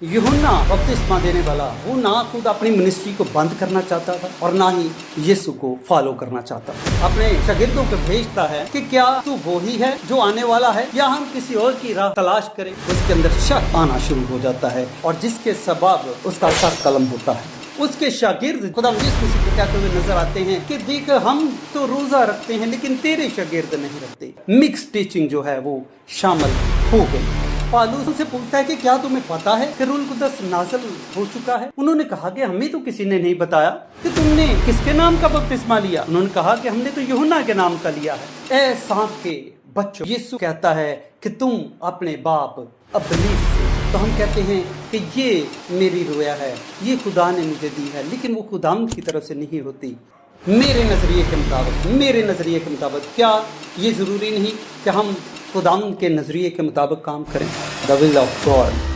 यूहन्ना बपतिस्मा देने वाला वो ना खुद अपनी मिनिस्ट्री को बंद करना चाहता था और ना ही यीशु को फॉलो करना चाहता था। अपने शागिर्दों को भेजता है कि क्या तू वो ही है जो आने वाला है या हम किसी और की राह तलाश करें। उसके अंदर शक आना शुरू हो जाता है और जिसके सबब उसका सर कलम होता है। उसके शागिर्द खुदा यीशु मसीह को कहते हुए नजर आते हैं कि देख हम तो रोजा रखते हैं लेकिन तेरे शागिर्द नहीं रखते। मिक्स टीचिंग जो है वो शामिल हो गई। पौलुस उनसे पूछता है कि क्या तुम्हें पता है कि रूह कुद्दस नाज़िल हो चुका है। उन्होंने कहा कि हमें तो किसी ने नहीं बताया कि तुमने किसके नाम का बपतिस्मा लिया। उन्होंने कहा कि हमने तो यूहन्ना के नाम का लिया है। ए सांप के बच्चों, यीशु कहता है कि तुम अपने बाप इब्लीस से। तो हम कहते हैं कि ये मेरी रोया है, ये खुदा ने मुझे दी है, लेकिन वो खुदाम की तरफ से नहीं होती। मेरे नज़रिए के मुताबिक क्या ये ज़रूरी नहीं कि हम खुदाम के नज़रिए के मुताबिक काम करें। The will of God.